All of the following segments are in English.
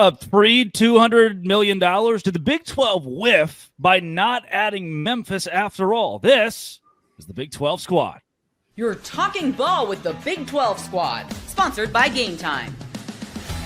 free $200 million? Did the Big 12 whiff by not adding Memphis after all? This is the Big 12 squad. You're talking ball with the Big 12 squad, sponsored by Gametime.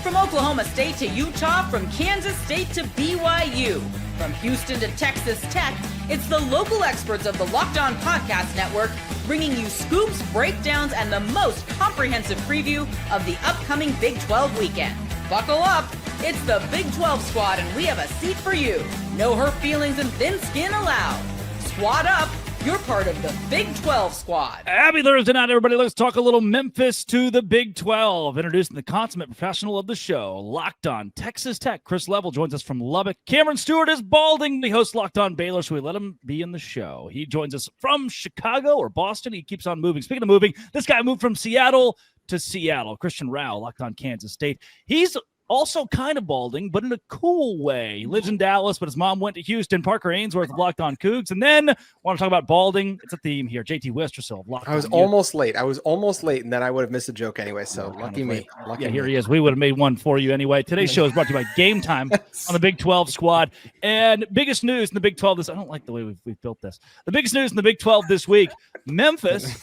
From Oklahoma State to Utah, from Kansas State to BYU, from Houston to Texas Tech, it's the local experts of the Locked On Podcast Network bringing you scoops, breakdowns, and the most comprehensive preview of the upcoming Big 12 weekend. Buckle up, it's the Big 12 squad, and we have a seat for you. No hurt feelings and thin skin allowed. Squad up. You're part of the Big 12 squad. Happy Thursday night, everybody. Let's talk a little Memphis to the Big 12. Introducing the consummate professional of the show, Locked On Texas Tech. Chris Level joins us from Lubbock. Cameron Stewart is balding. He hosts Locked On Baylor, so we let him be in the show. He joins us from Chicago or Boston. He keeps on moving. Speaking of moving, this guy moved from Seattle to Seattle. Christian Rao, Locked On Kansas State. He's also kind of balding, but in a cool way. He lives in Dallas, but his mom went to Houston. Parker Ainsworth of Locked On Cougs. And then want to talk about balding. It's a theme here. JT Westersill of Locked On. I was almost late, and then I would have missed a joke anyway, so lucky me. Yeah, here he is. We would have made one for you anyway. Today's show is brought to you by Gametime on the Big 12 squad. And biggest news in the Big 12 I don't like the way we've built this. The biggest news in the Big 12 this week, Memphis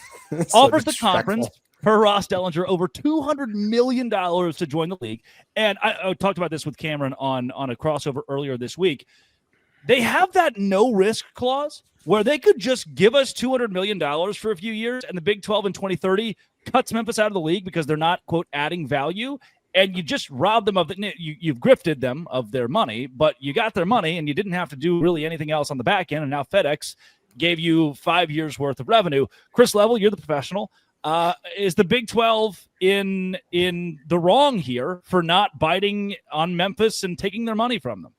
offers the conference per Ross Dellinger over $200 million to join the league. And I talked about this with Cameron on a crossover earlier this week. They have that no-risk clause where they could just give us $200 million for a few years, and the Big 12 in 2030 cuts Memphis out of the league because they're not, quote, adding value. And you just robbed them of it. You've grifted them of their money, but you got their money, and you didn't have to do really anything else on the back end. And now FedEx gave you 5 years' worth of revenue. Chris Level, you're the professional. Is the Big 12 in the wrong here for not biting on Memphis and taking their money from them?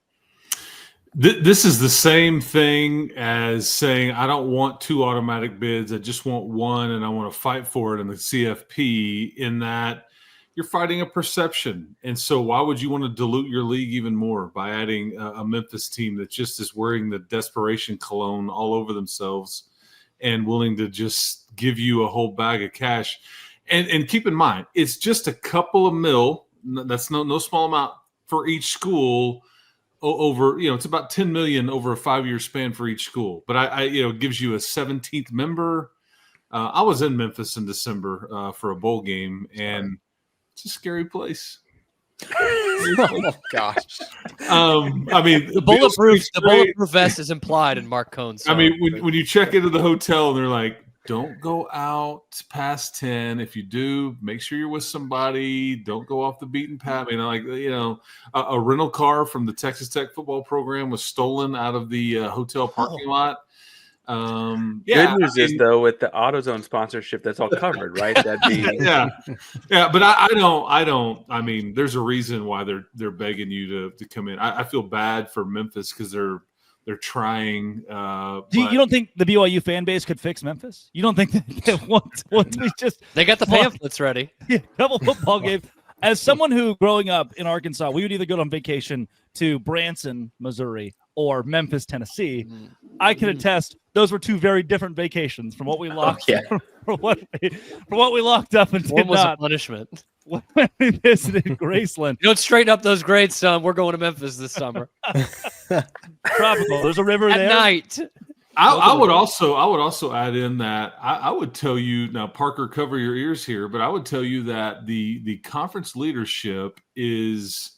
This is the same thing as saying, I don't want 2 automatic bids. I just want one, and I want to fight for it in the CFP, in that you're fighting a perception. And so why would you want to dilute your league even more by adding a Memphis team that just is wearing the desperation cologne all over themselves and willing to just give you a whole bag of cash? And keep in mind, it's just a couple of mil. That's no small amount for each school over, it's about 10 million over a 5-year span for each school. But it gives you a 17th member. I was in Memphis in December for a bowl game, and it's a scary place. Oh gosh. The bulletproof vest is implied in Mark Cohn's song. When you check into the hotel and they're like, don't go out past 10. If you do, make sure you're with somebody. Don't go off the beaten path. A rental car from the Texas Tech football program was stolen out of the hotel parking lot. Good news is, though, with the AutoZone sponsorship, that's all covered, right? That'd be yeah. But I don't. I mean, there's a reason why they're begging you to come in. I feel bad for Memphis because they're trying. You don't think the BYU fan base could fix Memphis? You don't think that once we just they got the pamphlets ready? Yeah, couple football games. As someone who, growing up in Arkansas, we would either go on vacation to Branson, Missouri, or Memphis, Tennessee. I can attest those were 2 very different vacations from what we locked from what we locked up and One did was not. a punishment. When we visited Graceland. You don't straighten up those grades, son. We're going to Memphis this summer. Tropical. There's a river At there. night. I would also add in that I would tell you now, Parker, cover your ears here, but I would tell you that the conference leadership is,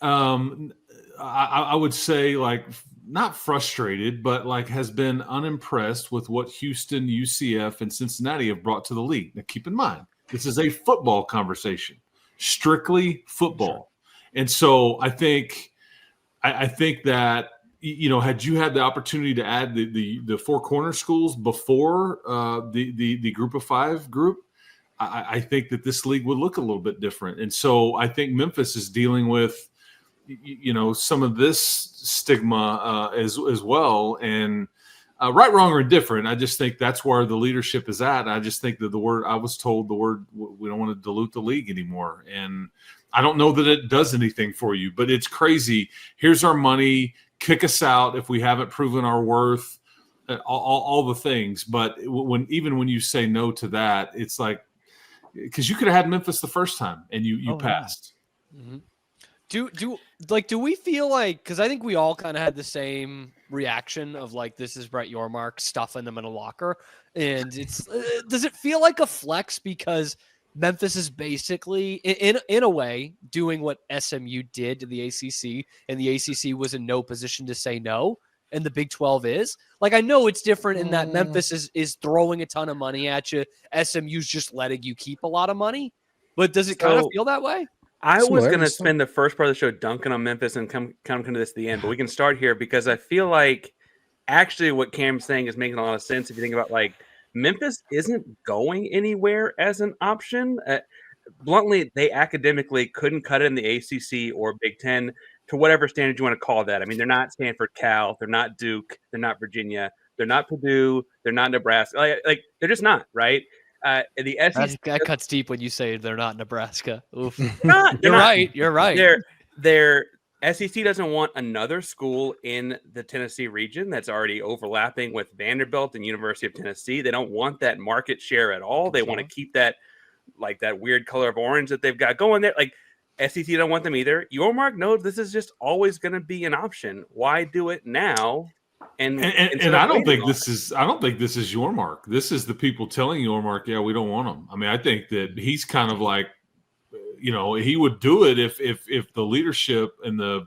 I would say, like, not frustrated, but like has been unimpressed with what Houston, UCF, and Cincinnati have brought to the league. Now, keep in mind, this is a football conversation, strictly football, and so I think that. Had you had the opportunity to add the 4 corner schools before the group of 5 group, I think that this league would look a little bit different. And so I think Memphis is dealing with, some of this stigma as well. And right, wrong, or indifferent, I just think that's where the leadership is at. I just think that I was told we don't want to dilute the league anymore. And I don't know that it does anything for you, but it's crazy. Here's our money. Kick us out if we haven't proven our worth, all the things. But when you say no to that, it's like, because you could have had Memphis the first time and you passed. Yeah. Mm-hmm. Do we feel like, because I think we all kind of had the same reaction of like, this is Brett Yormark stuffing them in a locker, and it's does it feel like a flex because Memphis is basically in a way doing what SMU did to the ACC, and the ACC was in no position to say no, and the Big 12 is? Like, I know it's different in that Memphis is throwing a ton of money at you, SMU's just letting you keep a lot of money, but does it kind of feel that way? I was going to spend the first part of the show dunking on Memphis and come to this at the end, but we can start here because I feel like actually what Cam's saying is making a lot of sense if you think about, like, Memphis isn't going anywhere as an option. Bluntly, they academically couldn't cut it in the ACC or Big Ten to whatever standard you want to call that. I mean, they're not Stanford, Cal, they're not Duke, they're not Virginia, they're not Purdue, they're not Nebraska. Like they're just not, right? The SEC that cuts deep when you say they're not Nebraska. Oof. You're right. Their SEC doesn't want another school in the Tennessee region that's already overlapping with Vanderbilt and University of Tennessee. They don't want that market share at all. They want to keep that, like, that weird color of orange that they've got going there. Like, SEC don't want them either. Yormark knows this is just always going to be an option. Why do it now? And I don't think this is Yormark. This is the people telling Yormark, yeah, we don't want him. I mean, I think that he's kind of like, he would do it if the leadership and the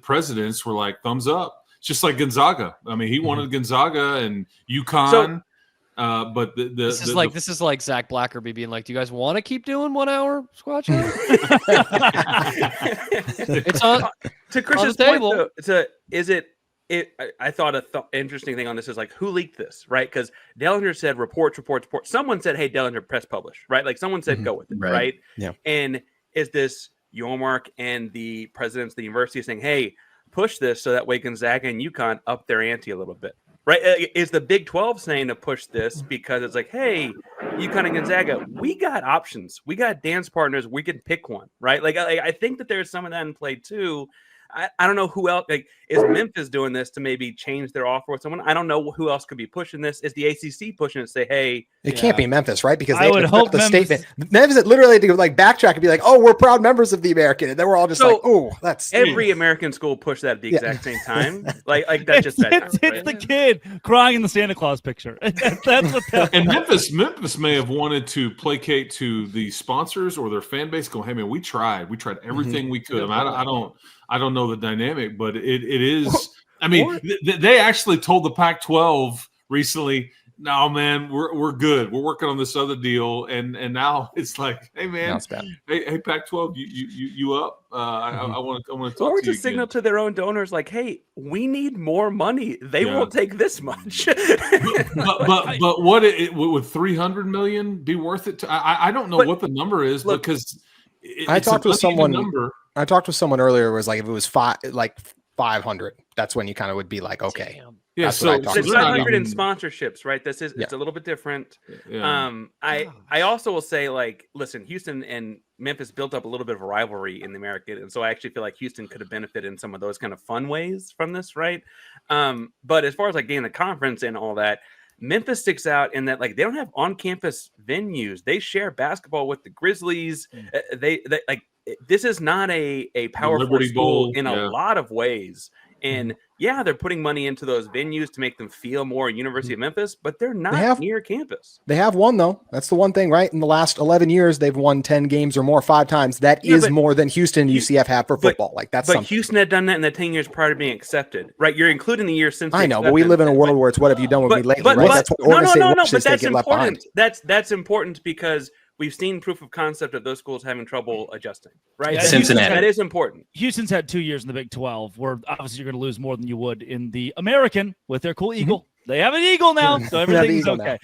presidents were like thumbs up, just like Gonzaga. I mean, he wanted Gonzaga and UConn. But this is like Zach Blackerby being like, "Do you guys want to keep doing 1 hour squat show?" It's on to Chris's point, though. I thought interesting thing on this is like, who leaked this, right? Because Dellinger said reports. Someone said, "Hey, Dellinger, press publish," right? Like someone said, "Go with it," right? Yeah. And is this Yormark and the presidents of the university saying, "Hey, push this so that way Gonzaga and UConn up their ante a little bit," right? Is the Big 12 saying to push this because it's like, "Hey, UConn and Gonzaga, we got options, we got dance partners, we can pick one," right? Like I think that there's some of that in play too. I don't know who else. Like, is Memphis doing this to maybe change their offer with someone? I don't know who else could be pushing this. Is the ACC pushing it to say, "Hey"? It can't be Memphis, right? Because I would hope the statement. Memphis literally to like backtrack and be like, "Oh, we're proud members of the American," and then we're all just like, "Oh, that's every American school pushed that at the exact same time." Like that's just it's the kid crying in the Santa Claus picture. That's what. And Memphis may have wanted to placate to the sponsors or their fan base, going, "Hey man, we tried everything we could." I don't know the dynamic, but it is. I mean, they actually told the Pac-12 recently, "No, man, we're good. We're working on this other deal," and now it's like, "Hey, man, hey, Pac-12, you up? I want to talk to you." Or to signal to their own donors, like, "Hey, we need more money. They won't take this much." but what would $300 million be worth it? I don't know what the number is, because I talked with someone earlier. Was like, if it was 500, that's when you kind of would be like, okay. Damn. Yeah, it's 500 in sponsorships, right? It's a little bit different. Yeah. I also will say, like, listen, Houston and Memphis built up a little bit of a rivalry in the American, and so I actually feel like Houston could have benefited in some of those kind of fun ways from this, right? But as far as like getting the conference and all that, Memphis sticks out in that, like, they don't have on-campus venues. They share basketball with the Grizzlies. They like, this is not a powerful school in a lot of ways. And they're putting money into those venues to make them feel more University of Memphis, but they're not near campus. They have won, though. That's the one thing, right? In the last 11 years, they've won 10 games or more 5 times. That is more than Houston and UCF have for football. But Houston had done that in the 10 years prior to being accepted, right? You're including the years since. I know, but we live in a world where it's what have you done with me lately, right? That's what but that's important. That's important because we've seen proof of concept of those schools having trouble adjusting, right? Cincinnati. That is important. Houston's had 2 years in the Big 12 where obviously you're going to lose more than you would in the American with their cool eagle. They have an eagle now, so everything's okay.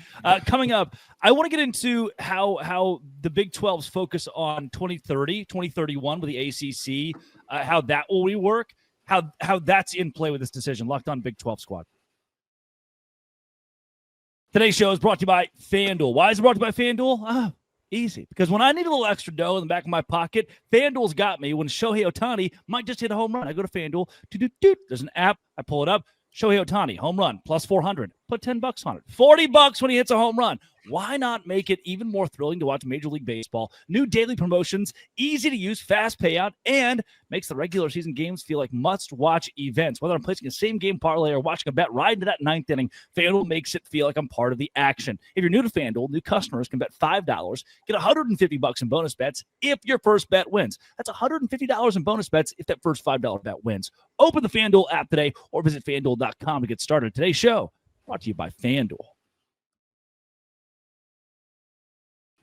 Coming up, I want to get into how the Big 12's focus on 2030, 2031 with the ACC, how that will rework, how that's in play with this decision. Locked on Big 12 Squad. Today's show is brought to you by FanDuel. Why is it brought to you by FanDuel? Easy. Because when I need a little extra dough in the back of my pocket, FanDuel's got me. When Shohei Ohtani might just hit a home run, I go to FanDuel. There's an app. I pull it up. Shohei Ohtani, home run, plus 400. Put $10 on it. $40 when he hits a home run. Why not make it even more thrilling to watch Major League Baseball? New daily promotions, easy to use, fast payout, and makes the regular season games feel like must-watch events. Whether I'm placing a same-game parlay or watching a bet right into that ninth inning, FanDuel makes it feel like I'm part of the action. If you're new to FanDuel, new customers can bet $5, get $150 in bonus bets if your first bet wins. That's $150 in bonus bets if that first $5 bet wins. Open the FanDuel app today or visit FanDuel.com to get started. Today's show brought to you by FanDuel.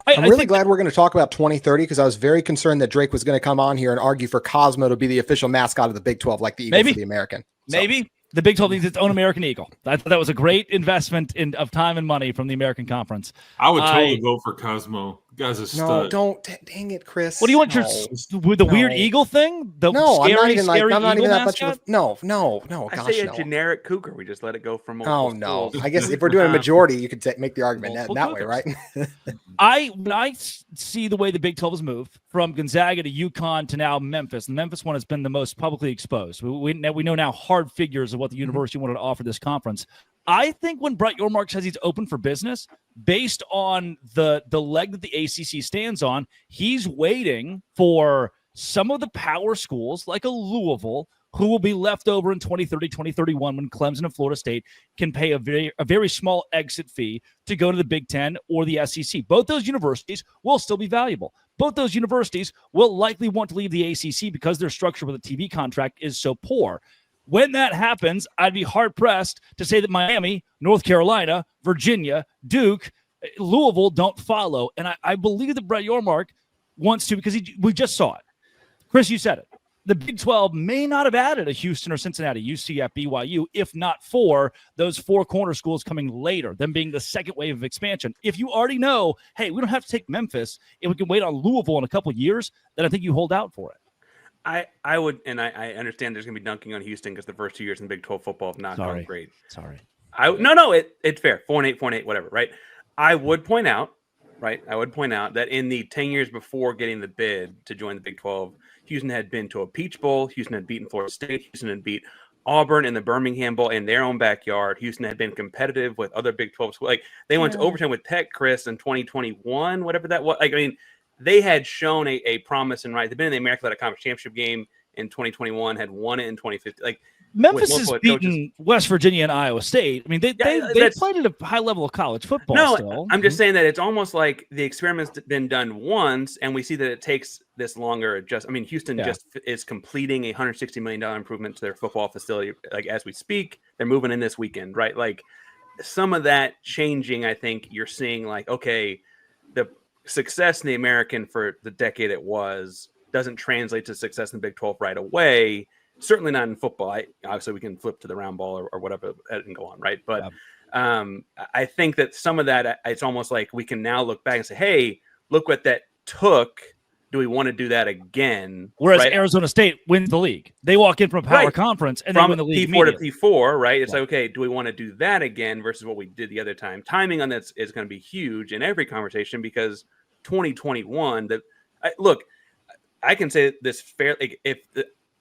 I'm really glad we're going to talk about 2030 because I was very concerned that Drake was going to come on here and argue for Cosmo to be the official mascot of the Big 12, like the Eagle for the American. Maybe. The Big 12 needs its own American Eagle. I thought that was a great investment of time and money from the American Conference. I would totally go for Cosmo. The guy's a stud. No, don't. Dang it, Chris. What do you want with the weird eagle thing? The I'm not even that much mascot? of a, no. I Gosh, say a no. generic cougar. We just let it go from. Oh no! I guess if we're doing a majority, you could make the argument that way, right? When I see the way the Big 12 has moved from Gonzaga to UConn to now Memphis, the Memphis one has been the most publicly exposed. We know now hard figures of what the university wanted to offer this conference. I think when Brett Yormark says he's open for business, based on the leg that the ACC stands on, he's waiting for some of the power schools like a Louisville, who will be left over in 2030, 2031 when Clemson and Florida State can pay a very small exit fee to go to the Big Ten or the SEC. Both those universities will still be valuable. Both those universities will likely want to leave the ACC because their structure with a TV contract is so poor. When that happens, I'd be hard-pressed to say that Miami, North Carolina, Virginia, Duke, Louisville don't follow. And I believe that Brett Yormark wants to because we just saw it. Chris, you said it. The Big 12 may not have added a Houston or Cincinnati, UCF, BYU, if not for those four corner schools coming later, them being the second wave of expansion. If you already know, hey, we don't have to take Memphis, if we can wait on Louisville in a couple of years, then I think you hold out for it. I would, and I understand there's going to be dunking on Houston because the first 2 years in Big 12 football have not gone great. Sorry. It's fair. 4-8, whatever, right? I would point out that in the 10 years before getting the bid to join the Big 12, Houston had been to a Peach Bowl. Houston had beaten Florida State. Houston had beat Auburn in the Birmingham Bowl in their own backyard. Houston had been competitive with other Big 12 schools. Like they went to overtime with Tech, Chris, in 2021, whatever that was. Like, I mean, they had shown a promise and right. They've been in the American Athletic Conference Championship game in 2021, had won it in 2015. Like Memphis has beaten West Virginia and Iowa State. I mean, they played at a high level of college football. No, still. I'm just saying that it's almost like the experiment's been done once, and we see that it takes this longer. Houston just is completing a $160 million improvement to their football facility, like as we speak. They're moving in this weekend, right? Like some of that changing. I think you're seeing like, okay, the success in the American for the decade it was doesn't translate to success in the Big 12 right away. Certainly not in football. Obviously, we can flip to the round ball or whatever and go on, right? But I think that some of that, it's almost like we can now look back and say, hey, look what that took. Do we want to do that again? Whereas Arizona State wins the league. They walk in from a power conference and they win the league P4 to P4, right? It's like, okay, do we want to do that again versus what we did the other time? Timing on that is going to be huge in every conversation because 2021, look, I can say this fairly.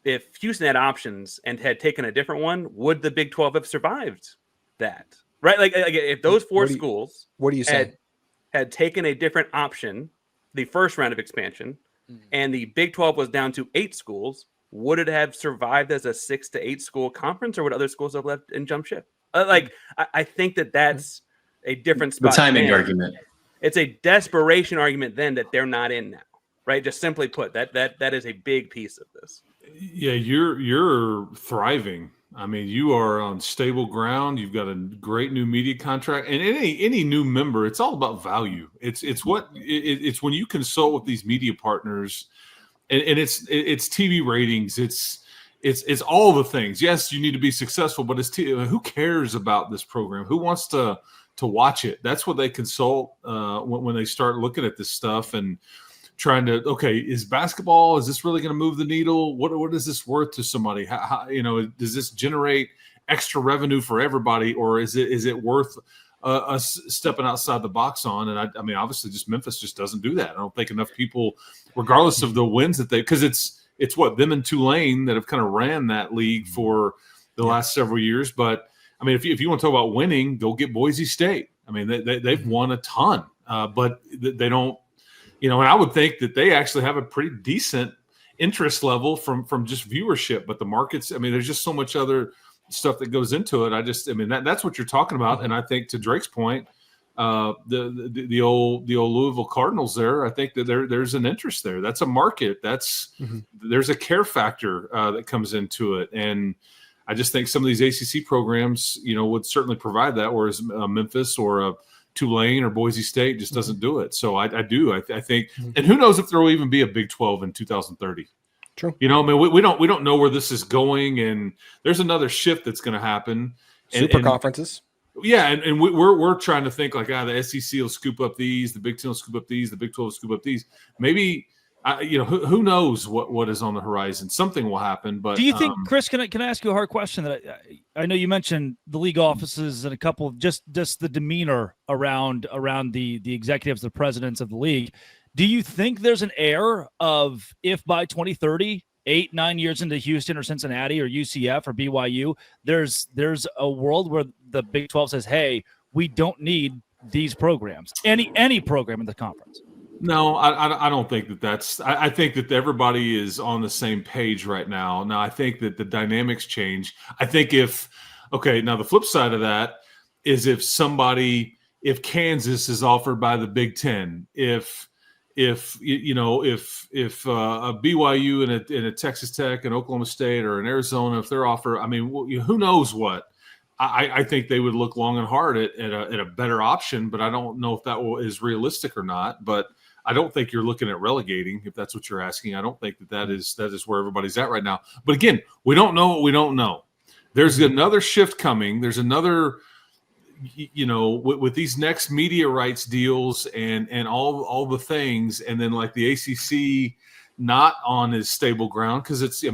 If Houston had options and had taken a different one, would the Big 12 have survived that? Right? Like if those four schools had taken a different option, the first round of expansion, and the Big 12 was down to 8 schools, would it have survived as a 6 to 8 school conference, or would other schools have left and jumped ship? I think that's a different spot. The timing argument. It's a desperation argument then that they're not in now, right? Just simply put, that is a big piece of this. Yeah, you're thriving. I mean, you are on stable ground. You've got a great new media contract, and any new member, it's all about value. It's when you consult with these media partners, and it's TV ratings. It's all the things. Yes, you need to be successful, but who cares about this program? Who wants to watch it? That's what they consult when they start looking at this stuff and trying to, okay, is this really going to move the needle? What is this worth to somebody? How, does this generate extra revenue for everybody, or is it worth us stepping outside the box on? And I mean, obviously, just Memphis just doesn't do that. I don't think enough people, regardless of the wins that because it's what them and Tulane that have kind of ran that league for the last several years. But I mean, if you want to talk about winning, go get Boise State. I mean, they've won a ton, but they don't, and I would think that they actually have a pretty decent interest level from just viewership. But the markets, I mean, there's just so much other stuff that goes into it. That's what you're talking about. And I think to Drake's point, the old Louisville Cardinals there, I think that there's an interest there. That's a market. There's a care factor that comes into it. And I just think some of these ACC programs, would certainly provide that, whereas Memphis or a Tulane or Boise State just doesn't do it. So I think, and who knows if there will even be a Big 12 in 2030. True. We don't know where this is going, and there's another shift that's going to happen. Super conferences. Yeah, and we're trying to think like, the SEC will scoop up these, the Big 10 will scoop up these, the Big 12 will scoop up these. Maybe, who knows what is on the horizon? Something will happen. But do you think, Chris? Can I ask you a hard question? That I know you mentioned the league offices and a couple of just the demeanor around the executives, the presidents of the league. Do you think there's an air of, if by 2030, 8-9 years into Houston or Cincinnati or UCF or BYU, there's a world where the Big 12 says, hey, we don't need these programs, any program in the conference? No, I don't think that's – I think that everybody is on the same page right now. Now, I think that the dynamics change. I think now the flip side of that is if Kansas is offered by the Big Ten, if a BYU and a Texas Tech and Oklahoma State or an Arizona, if they're offered, I mean, who knows what? I think they would look long and hard at a better option, but I don't know if that is realistic or not. But I don't think you're looking at relegating, if that's what you're asking. I don't think that is where everybody's at right now. But again, we don't know what we don't know. There's another shift coming. There's another, with these next media rights deals and all the things, and then like the ACC not on as stable ground, because it's,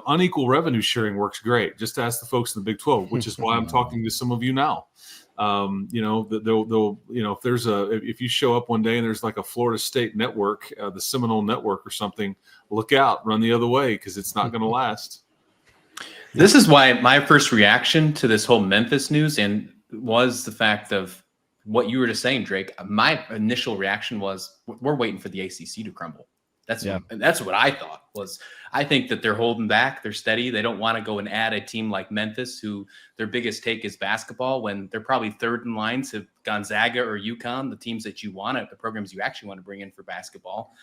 unequal revenue sharing works great. Just ask the folks in the Big 12, which is why I'm talking to some of you now. If you show up one day and there's like a Florida State network, the Seminole Network or something, look out, run the other way, because it's not going to last. This is why my first reaction to this whole Memphis news was the fact of what you were just saying, Drake. My initial reaction was, we're waiting for the ACC to crumble. That's what I thought was. I think that they're holding back. They're steady. They don't want to go and add a team like Memphis, who their biggest take is basketball, when they're probably third in line to Gonzaga or UConn, the teams that you want, the programs you actually want to bring in for basketball.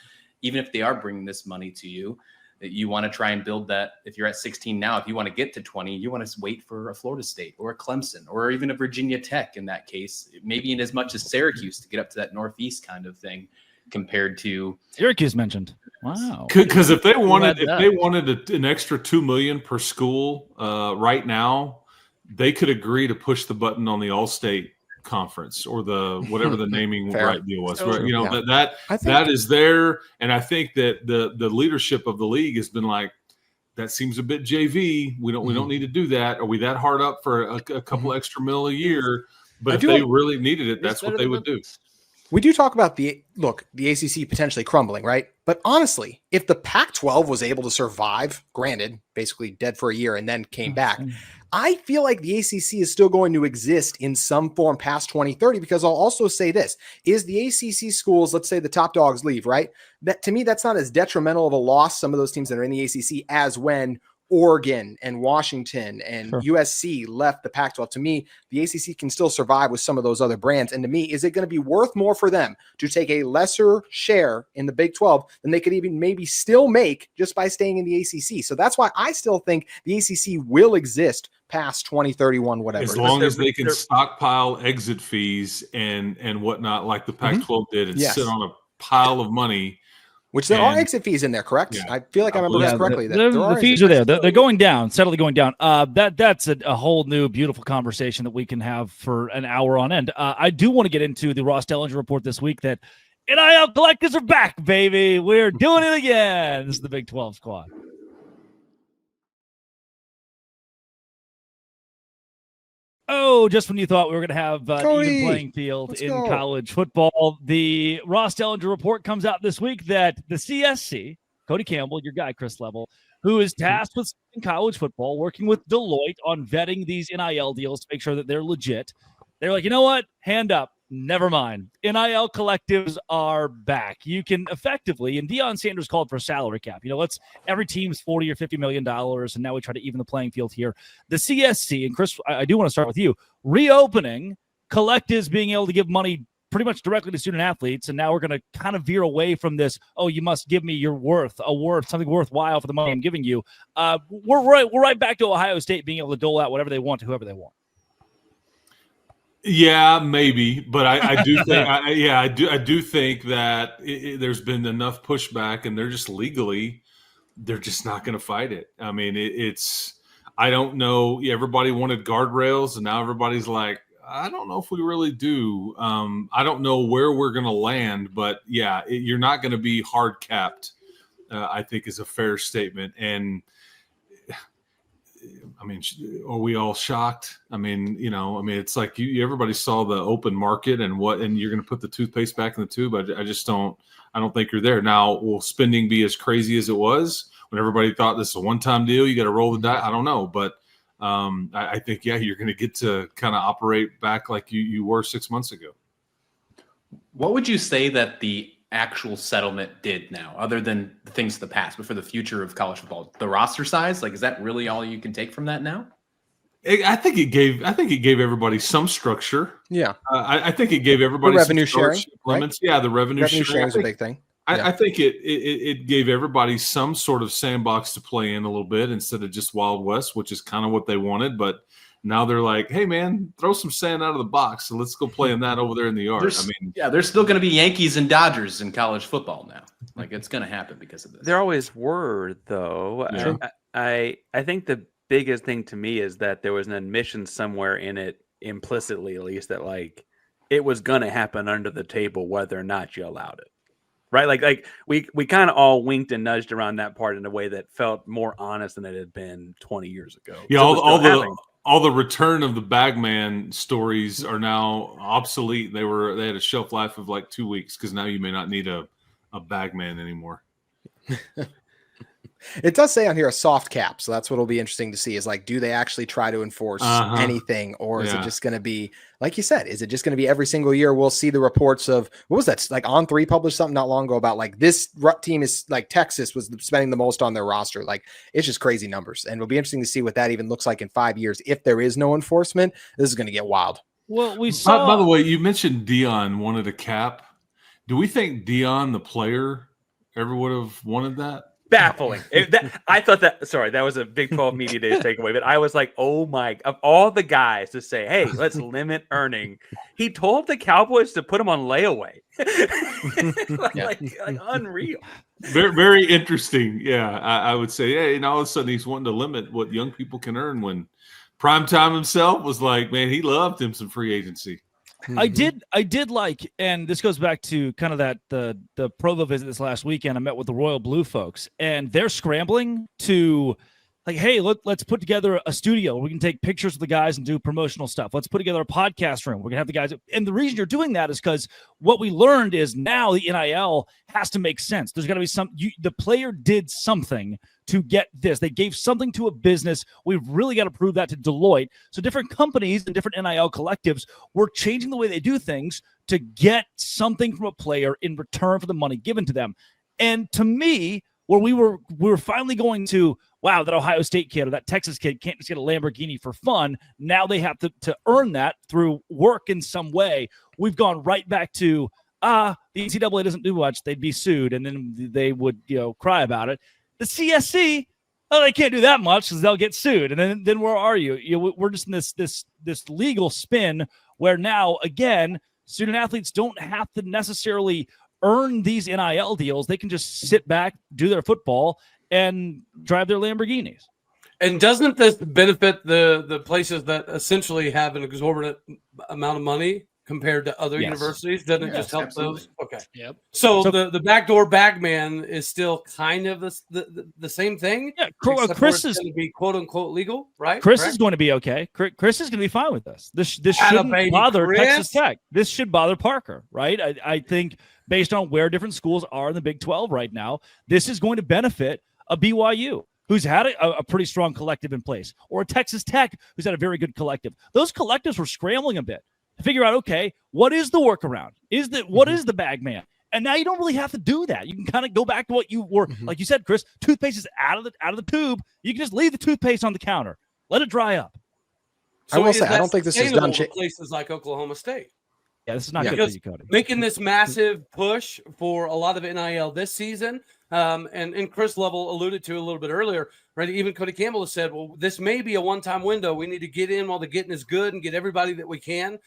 Even if they are bringing this money to you, that you want to try and build that. If you're at 16 now, if you want to get to 20, you want to wait for a Florida State or a Clemson or even a Virginia Tech in that case, maybe in as much as Syracuse to get up to that Northeast kind of thing. Compared to Syracuse mentioned. Wow. Because if they wanted an extra $2 million per school right now, they could agree to push the button on the All-State Conference or the whatever the naming right deal was. Right? That is there, and I think that the leadership of the league has been like, that seems a bit JV. We don't need to do that. Are we that hard up for a couple extra mil a year? But if they really needed it, that's what they would do. We do talk about the ACC potentially crumbling, right? But honestly, if the Pac-12 was able to survive, granted, basically dead for a year and then came back, I feel like the ACC is still going to exist in some form past 2030, because I'll also say this, is the ACC schools, let's say the top dogs leave, right? That to me, that's not as detrimental of a loss, some of those teams that are in the ACC, as when Oregon and Washington and USC left the Pac-12. To me, the ACC can still survive with some of those other brands. And to me, is it going to be worth more for them to take a lesser share in the Big 12 than they could even maybe still make just by staying in the ACC? So that's why I still think the ACC will exist past 2031, whatever. As long as they can stockpile exit fees and whatnot, like the Pac-12 did, and sit on a pile of money. Which there are exit fees in there, correct? Yeah. I feel like I remember this correctly. The fees are there. They're going down, steadily going down. That's a whole new beautiful conversation that we can have for an hour on end. I do want to get into the Ross Dellinger report this week that NIL collectors are back, baby. We're doing it again. This is the Big 12 squad. Oh, just when you thought we were going to have an even playing field in college football, the Ross Dellinger report comes out this week that the CSC, Cody Campbell, your guy, Chris Level, who is tasked with college football, working with Deloitte on vetting these NIL deals to make sure that they're legit, They're like, you know what? Hand up. Never mind. NIL collectives are back. You can effectively, and Deion Sanders called for a salary cap. Every team's $40 or $50 million, and now we try to even the playing field here. The CSC, and Chris, I do want to start with you, reopening collectives being able to give money pretty much directly to student athletes, and now we're going to kind of veer away from this, you must give me your worth, something worthwhile for the money I'm giving you. We're right back to Ohio State being able to dole out whatever they want to whoever they want. Yeah, maybe, but I do think, I do think that there's been enough pushback, and they're just legally, they're just not going to fight it. I mean, I don't know. Everybody wanted guardrails, and now everybody's like, I don't know if we really do. I don't know where we're going to land, but yeah, you're not going to be hard capped. I think is a fair statement, and. I mean, are we all shocked? I mean, it's like everybody saw the open market and you're going to put the toothpaste back in the tube. I don't think you're there. Now, will spending be as crazy as it was when everybody thought this is a one-time deal? You got to roll the dice. I don't know. But I think, you're going to get to kind of operate back like you were 6 months ago. What would you say that the actual settlement did now, other than the things of the past, but for the future of college football? The roster size, is that really all you can take from that now? I think it gave everybody some structure. Yeah. I think it gave everybody the revenue sharing limits. Right? Yeah, the revenue sharing is a big thing. I think it gave everybody some sort of sandbox to play in a little bit instead of just Wild West, which is kind of what they wanted. But now they're like, hey, man, throw some sand out of the box, and let's go play in that over there in the yard. There's still going to be Yankees and Dodgers in college football now. It's going to happen because of this. There always were, though. Yeah. I think the biggest thing to me is that there was an admission somewhere in it, implicitly at least, that it was going to happen under the table whether or not you allowed it. Right? Like we kind of all winked and nudged around that part in a way that felt more honest than it had been 20 years ago. Yeah, all the return of the bagman stories are now obsolete. They had a shelf life of 2 weeks because now you may not need a bagman anymore. It does say on here a soft cap, so that's what will be interesting to see is do they actually try to enforce anything, or is it just going to be, like you said, is it just going to be every single year we'll see the reports of, what was that, On3 published something not long ago about this team is Texas was spending the most on their roster. It's just crazy numbers, and it'll be interesting to see what that even looks like in 5 years. If there is no enforcement, this is going to get wild. Well, we saw. By the way, you mentioned Deion wanted a cap. Do we think Deion, the player, ever would have wanted that? Baffling. I thought that was a Big 12 Media Days takeaway, but I was like, oh my, of all the guys to say, hey, let's limit earning, he told the Cowboys to put him on layaway. like unreal. Very, very interesting. Yeah, I would say, hey, and all of a sudden he's wanting to limit what young people can earn when Primetime himself was like, man, he loved him some free agency. I did like, and this goes back to kind of that the Provo visit this last weekend. I met with the Royal Blue folks, and they're scrambling to hey, let's put together a studio where we can take pictures of the guys and do promotional stuff. Let's put together a podcast room. We're gonna have the guys, and the reason you're doing that is because what we learned is now the NIL has to make sense. There's got to be the player did something to get this. They gave something to a business. We've really got to prove that to Deloitte. So different companies and different NIL collectives were changing the way they do things to get something from a player in return for the money given to them. And to me, where we were finally going to, wow, that Ohio State kid or that Texas kid can't just get a Lamborghini for fun. Now they have to earn that through work in some way. We've gone right back to, the NCAA doesn't do much. They'd be sued, and then they would, cry about it. The CSC, they can't do that much because they'll get sued. And then where are you? We're just in this legal spin where now, again, student athletes don't have to necessarily earn these NIL deals. They can just sit back, do their football, and drive their Lamborghinis. And doesn't this benefit the places that essentially have an exorbitant amount of money compared to other universities? Doesn't it just help those? Okay. Yep. So the backdoor bagman is still kind of the same thing? Yeah. Chris is going to be quote unquote legal, right? Chris is going to be okay. Chris is going to be fine with this. This shouldn't bother Texas Tech. This should bother Parker, right? I think based on where different schools are in the Big 12 right now, this is going to benefit a BYU who's had a pretty strong collective in place, or a Texas Tech who's had a very good collective. Those collectives were scrambling a bit. to figure out, okay, what is the workaround? What is the bag man? And now you don't really have to do that. You can kind of go back to what you were, like you said, Chris. Toothpaste is out of the tube. You can just leave the toothpaste on the counter, let it dry up. I will say, I don't think this is done. Places like Oklahoma State. Yeah, this is not good for you, Cody. Making this massive push for a lot of NIL this season, and Chris Lovell alluded to a little bit earlier, right? Even Cody Campbell has said, well, this may be a one-time window. We need to get in while the getting is good and get everybody that we can.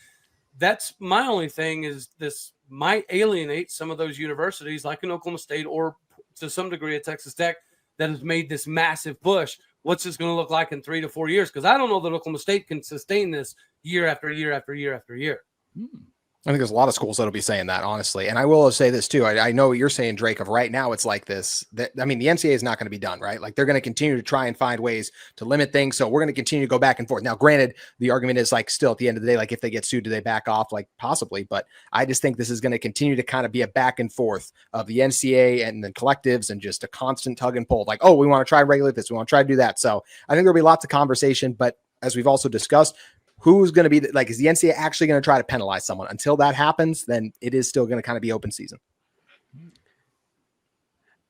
That's my only thing is this might alienate some of those universities like in Oklahoma State or to some degree at Texas Tech that has made this massive push. What's this going to look like in 3 to 4 years? Because I don't know that Oklahoma State can sustain this year after year after year after year. I think there's a lot of schools that'll be saying that, honestly. And I will say this too. I know what you're saying, Drake, of right now it's like this. The NCAA is not going to be done, right? Like they're going to continue to try and find ways to limit things. So we're going to continue to go back and forth. Now, granted, the argument is like still at the end of the day, like if they get sued, do they back off? Like possibly. But I just think this is going to continue to kind of be a back and forth of the NCAA and the collectives and just a constant tug and pull. Like, oh, we want to try and regulate this. We want to try to do that. So I think there'll be lots of conversation. But as we've also discussed, who's going to be is the NCAA actually going to try to penalize someone? Until that happens, then it is still going to kind of be open season.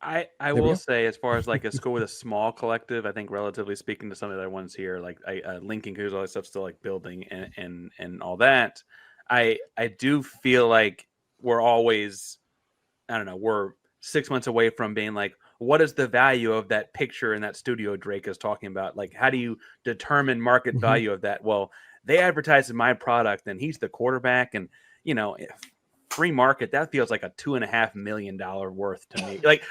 I will say, as far as like a school with a small collective, I think relatively speaking to some of the other ones here, like Lincoln Cougars, all that stuff still like building and all that. I do feel like we're always, I don't know, we're 6 months away from being like, what is the value of that picture in that studio Drake is talking about? Like, how do you determine market value of that? Well, they advertise my product and he's the quarterback and, free market, that feels like a $2.5 million worth to me. Like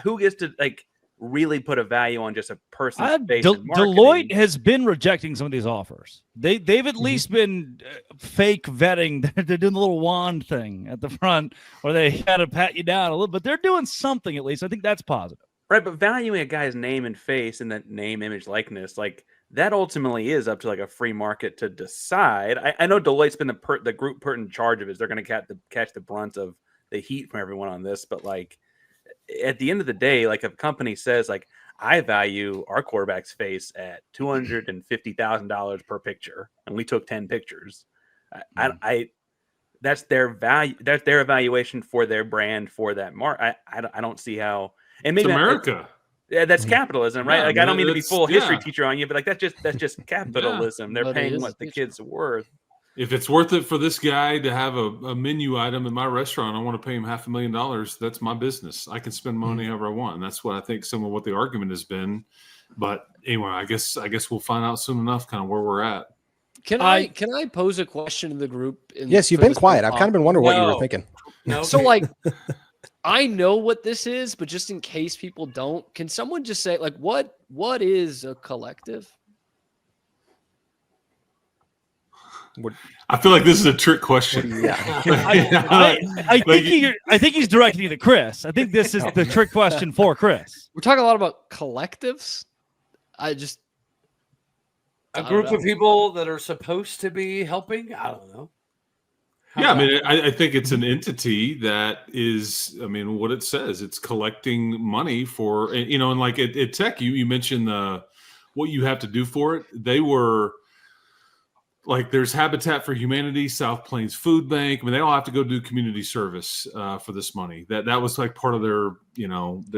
who gets to like really put a value on just a person's face? Deloitte has been rejecting some of these offers. They've at least been fake vetting. They're doing the little wand thing at the front where they had to pat you down a little, but they're doing something at least. I think that's positive. Right, but valuing a guy's name and face and that name, image, likeness, like that ultimately is up to like a free market to decide. I know Deloitte's been the group put in charge of it. They're going to catch the brunt of the heat from everyone on this. But like at the end of the day, like if a company says like I value our quarterback's face at $250,000 per picture, and we took 10 pictures, I that's their value. That's their evaluation for their brand for that mark. I don't see how. And maybe it's America. That's capitalism, right? Yeah, like I don't mean to be full history teacher on you, but like that's just capitalism. They're paying what the kid's worth. If it's worth it for this guy to have a menu item in my restaurant, I want to pay him $500,000. That's my business. I can spend money however I want. And that's what I think some of what the argument has been. But anyway, I guess we'll find out soon enough kind of where we're at. Can I pose a question to the group? Yes, you've been quiet. I've kind of been wondering what you were thinking. No. So like I know what this is, but just in case people don't, can someone just say like what is a collective? I feel like this is a trick question. I think he's directing you to Chris. I think this is the trick question for Chris. We're talking a lot about collectives. A group of people that are supposed to be helping. I don't know. I think it's an entity that is, what it says, it's collecting money for, and like at Tech, you mentioned what you have to do for it. They were like, there's Habitat for Humanity, South Plains Food Bank. they all have to go do community service for this money. That was like part of their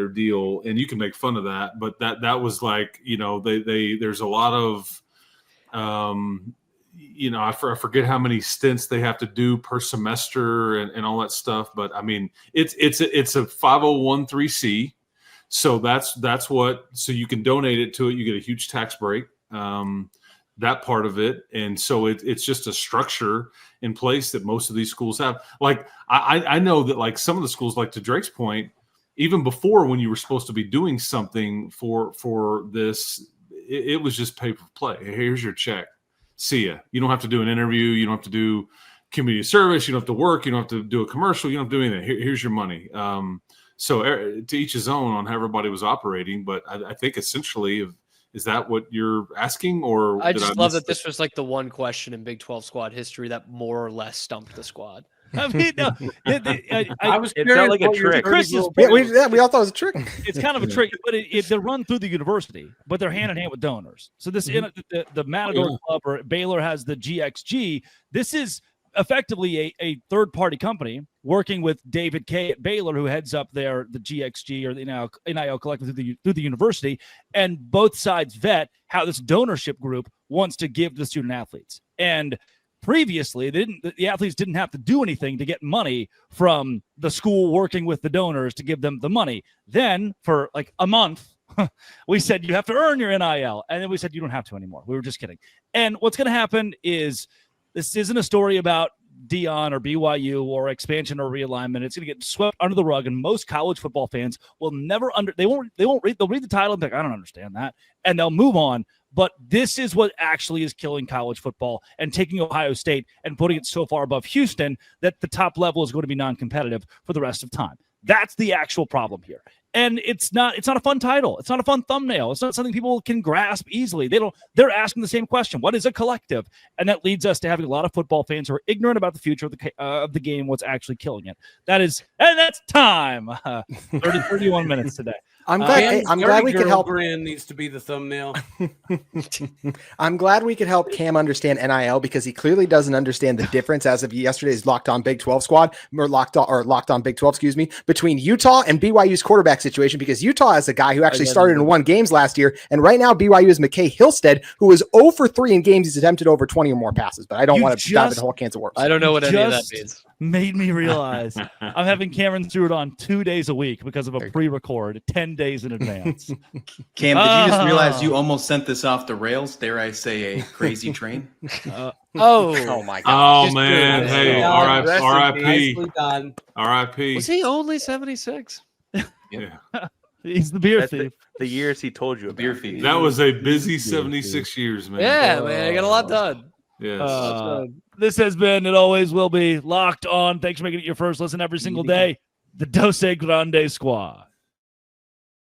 deal. And you can make fun of that, but that was like, there's a lot of, I forget how many stints they have to do per semester and all that stuff. But it's a 501(c)(3), so that's what. So you can donate it to it. You get a huge tax break. That part of it, and so it's just a structure in place that most of these schools have. Like I know that like some of the schools, like to Drake's point, even before when you were supposed to be doing something for this, it was just pay for play. Here's your check. See ya. You don't have to do an interview. You don't have to do community service. You don't have to work. You don't have to do a commercial. You don't have to do anything. Here's your money. So to each his own on how everybody was operating. But I think essentially, is that what you're asking? Or I just love that this was like the one question in Big 12 squad history that more or less stumped the squad. I was curious. It felt like a trick. We all thought it was a trick. It's kind of a trick, but they're run through the university, but they're hand in hand with donors. So this the Matador Club or Baylor has the GXG. This is effectively a third-party company working with David Kay at Baylor, who heads up the GXG or the NIL collective through the university, and both sides vet how this donorship group wants to give to the student athletes. And previously, the athletes didn't have to do anything to get money from the school working with the donors to give them the money. Then for like a month, we said you have to earn your NIL, and then we said you don't have to anymore. We were just kidding. And what's going to happen is this isn't a story about Dion or BYU or expansion or realignment. It's going to get swept under the rug, and most college football fans will never they'll read the title and be like, I don't understand that, and they'll move on. But this is what actually is killing college football and taking Ohio State and putting it so far above Houston that the top level is going to be non-competitive for the rest of time. That's the actual problem here. And it's not a fun title. It's not a fun thumbnail. It's not something people can grasp easily. They're asking the same question. What is a collective? And that leads us to having a lot of football fans who are ignorant about the future of the game, what's actually killing it. That's time. 31 minutes today. I'm glad we could help. Brand needs to be the thumbnail. I'm glad we could help Cam understand NIL because he clearly doesn't understand the difference as of yesterday's Locked On Big 12 squad or Locked On Big 12, between Utah and BYU's quarterback situation, because Utah has a guy who actually started and won games last year, and right now BYU is McKay Hillstead, who is 0 for 3 in games he's attempted over 20 or more passes. But I don't want to dive into the whole cans of worms. I don't know what any of that means. Made me realize I'm having Cameron Stewart on 2 days a week because of a pre-record 10 days in advance. Cam, did you just realize you almost sent this off the rails? Dare I say a crazy train? Oh my God. Oh man. Hey, R.I.P. Done. R.I.P. Was he only 76? Yeah. He's the beer That's thief. the years he told you about. Beer feed. That was a busy 76 years, man. Yeah, man. I got a lot done. Yes. This has been, it always will be, Locked On. Thanks for making it your first listen every single day. The Dose Grande Squad.